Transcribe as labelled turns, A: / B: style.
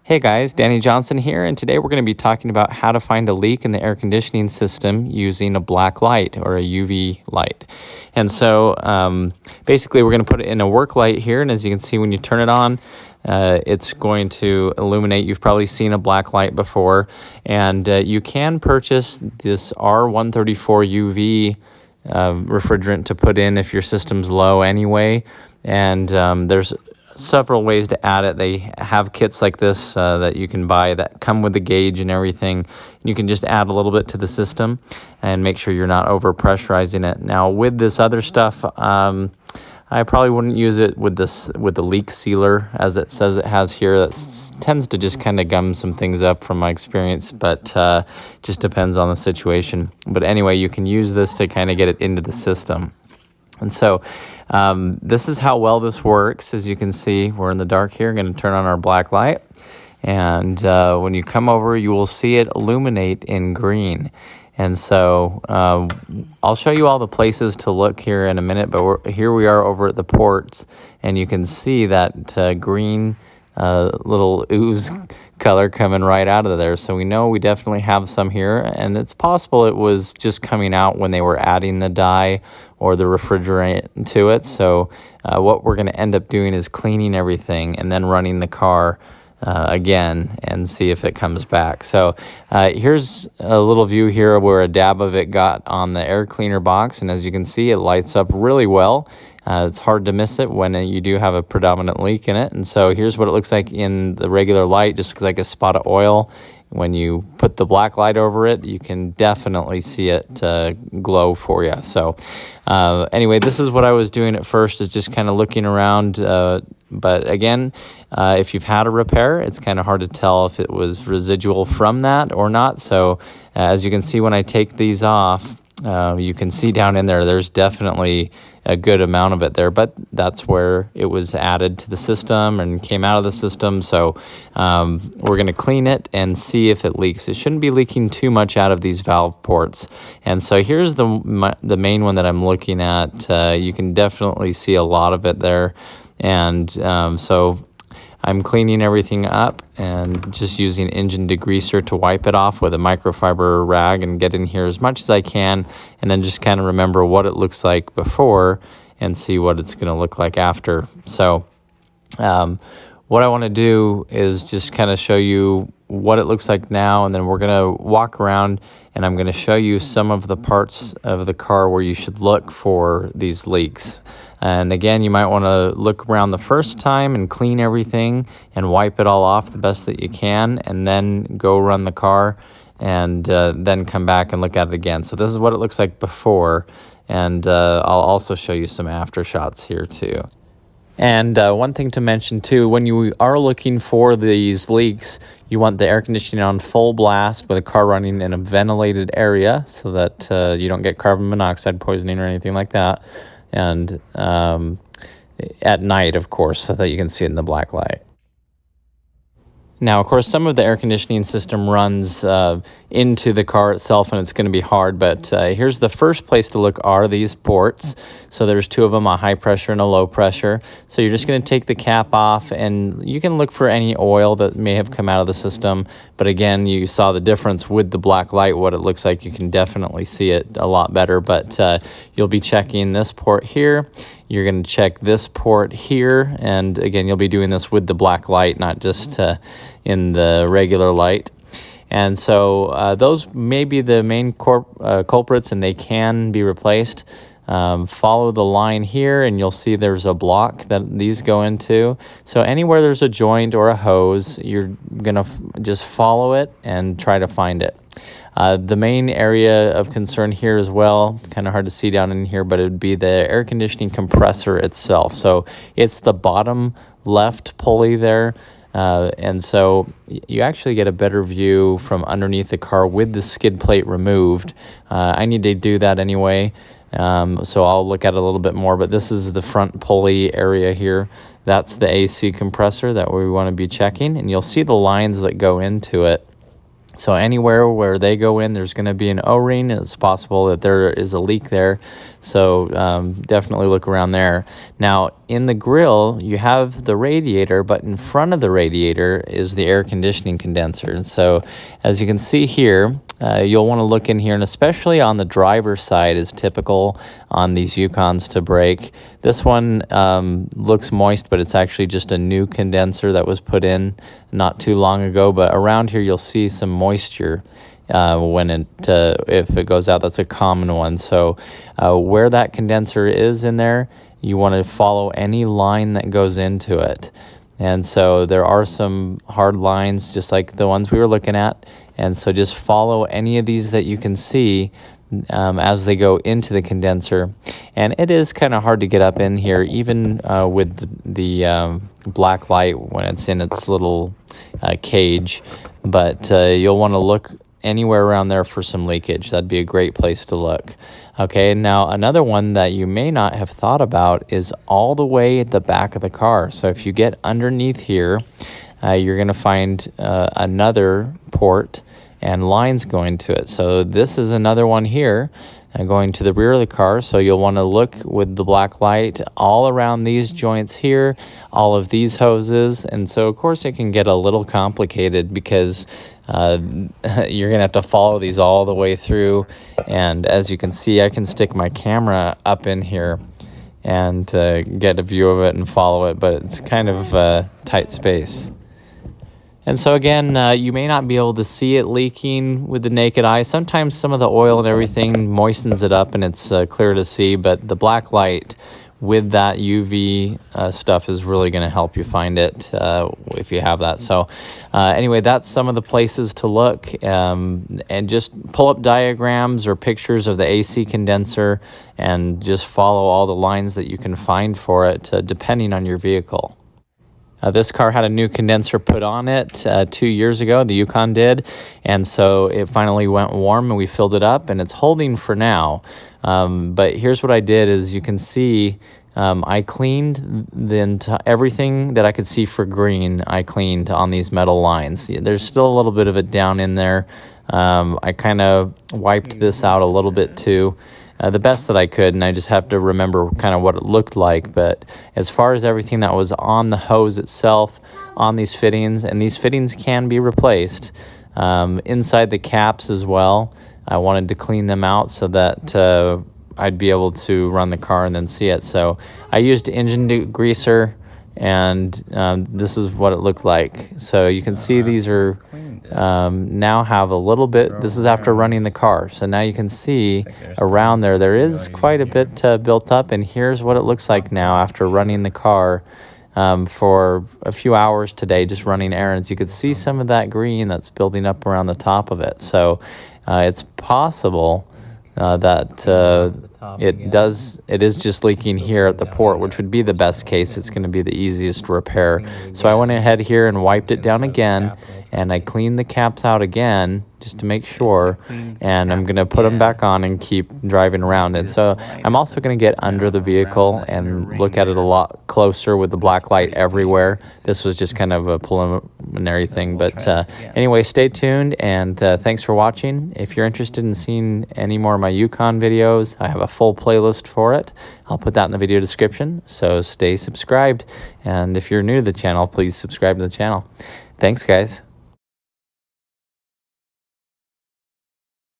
A: Hey guys, Danny Johnson here, and today we're going to be talking about how to find a leak in the air conditioning system using a black light or a UV light. And so basically we're going to put it in a work light here, and as you can see when you turn it on, it's going to illuminate. You've probably seen a black light before, and you can purchase this R134 UV refrigerant to put in if your system's low anyway, and there's several ways to add it. They have kits like this that you can buy that come with the gauge and everything. You can just add a little bit to the system and make sure you're not over pressurizing it. Now with this other stuff, I probably wouldn't use it with the leak sealer as it says it has here. That tends to just kind of gum some things up from my experience, but just depends on the situation. But anyway, you can use this to kind of get it into the system. And so this is how well this works. As you can see, we're in the dark here. I'm going to turn on our black light. And when you come over, you will see it illuminate in green. And so I'll show you all the places to look here in a minute, but here we are over at the ports, and you can see that green little ooze color coming right out of there. So we know we definitely have some here, and it's possible it was just coming out when they were adding the dye or the refrigerant to it. So what we're going to end up doing is cleaning everything and then running the car again and see if it comes back. So here's a little view here where a dab of it got on the air cleaner box, and as you can see, it lights up really well. It's hard to miss it when you do have a predominant leak in it. And so here's what it looks like in the regular light, just looks like a spot of oil. When you put the black light over it, you can definitely see it glow for you. So anyway, this is what I was doing at first, is just kind of looking around. But again, if you've had a repair, it's kind of hard to tell if it was residual from that or not. So as you can see, when I take these off, you can see down in there, there's definitely a good amount of it there, but that's where it was added to the system and came out of the system. So we're going to clean it and see if it leaks. It shouldn't be leaking too much out of these valve ports. And so here's the main one that I'm looking at. You can definitely see a lot of it there. And so I'm cleaning everything up and just using engine degreaser to wipe it off with a microfiber rag and get in here as much as I can, and then just kind of remember what it looks like before and see what it's going to look like after. So what I want to do is just kind of show you what it looks like now, and then we're going to walk around and I'm going to show you some of the parts of the car where you should look for these leaks. And again, you might want to look around the first time and clean everything and wipe it all off the best that you can, and then go run the car and then come back and look at it again. So this is what it looks like before, and I'll also show you some after shots here too. And one thing to mention too, when you are looking for these leaks, you want the air conditioning on full blast with the car running in a ventilated area so that you don't get carbon monoxide poisoning or anything like that. And at night, of course, so that you can see it in the black light. Now, of course, some of the air conditioning system runs into the car itself, and it's going to be hard, but here's the first place to look are these ports. So there's two of them, a high pressure and a low pressure. So you're just going to take the cap off, and you can look for any oil that may have come out of the system. But again, you saw the difference with the black light, what it looks like. You can definitely see it a lot better, but you'll be checking this port here. You're going to check this port here, and again, you'll be doing this with the black light, not just in the regular light. And so those may be the main culprits, and they can be replaced. Follow the line here, and you'll see there's a block that these go into. So anywhere there's a joint or a hose, you're going to just follow it and try to find it. The main area of concern here as well, it's kind of hard to see down in here, but it would be the air conditioning compressor itself. So it's the bottom left pulley there. And so you actually get a better view from underneath the car with the skid plate removed. I need to do that anyway, so I'll look at it a little bit more, but this is the front pulley area here. That's the AC compressor that we want to be checking, and you'll see the lines that go into it. So anywhere where they go in, there's going to be an O-ring. It's possible that there is a leak there. So definitely look around there. Now, in the grill, you have the radiator, but in front of the radiator is the air conditioning condenser. And so as you can see here, you'll want to look in here, and especially on the driver's side is typical on these Yukons to break. This one looks moist, but it's actually just a new condenser that was put in not too long ago. But around here, you'll see some moisture when if it goes out. That's a common one. So where that condenser is in there, you want to follow any line that goes into it. And so there are some hard lines, just like the ones we were looking at. And so just follow any of these that you can see as they go into the condenser. And it is kind of hard to get up in here, even with the black light when it's in its little cage. But you'll want to look anywhere around there for some leakage. That'd be a great place to look. Okay, now another one that you may not have thought about is all the way at the back of the car. So if you get underneath here, you're going to find another port and lines going to it. So this is another one here going to the rear of the car. So you'll want to look with the black light all around these joints here, all of these hoses. And so of course it can get a little complicated because you're gonna have to follow these all the way through. And as you can see, I can stick my camera up in here and get a view of it and follow it, but it's kind of a tight space. And so again, you may not be able to see it leaking with the naked eye. Sometimes some of the oil and everything moistens it up and it's clear to see, but the black light with that UV stuff is really going to help you find it if you have that. So anyway, that's some of the places to look, and just pull up diagrams or pictures of the AC condenser and just follow all the lines that you can find for it depending on your vehicle. This car had a new condenser put on it 2 years ago, the Yukon did, and so it finally went warm and we filled it up and it's holding for now. But here's what I did is you can see I cleaned everything that I could see for green. I cleaned on these metal lines. There's still a little bit of it down in there. I kind of wiped this out a little bit too. The best that I could, and I just have to remember kind of what it looked like. But as far as everything that was on the hose itself, on these fittings, and these fittings can be replaced, inside the caps as well, I wanted to clean them out so that I'd be able to run the car and then see it. So I used engine degreaser, and this is what it looked like. So you can see these are now have a little bit, this is after running the car. So now you can see around there is quite a bit built up, and here's what it looks like now after running the car for a few hours today, just running errands. You could see some of that green that's building up around the top of it. So it's possible that it is just leaking here at the port, which would be the best case. It's going to be the easiest repair. So I went ahead here and wiped it down again, and I cleaned the caps out again just to make sure, and I'm going to put them back on and keep driving around. And so I'm also going to get under the vehicle and look at it a lot closer with the black light everywhere. This was just kind of a preliminary thing, but anyway, stay tuned, and thanks for watching. If you're interested in seeing any more of my Yukon videos, I have a full playlist for it. I'll put that in the video description, so stay subscribed. And if you're new to the channel, please subscribe to the channel. Thanks, guys.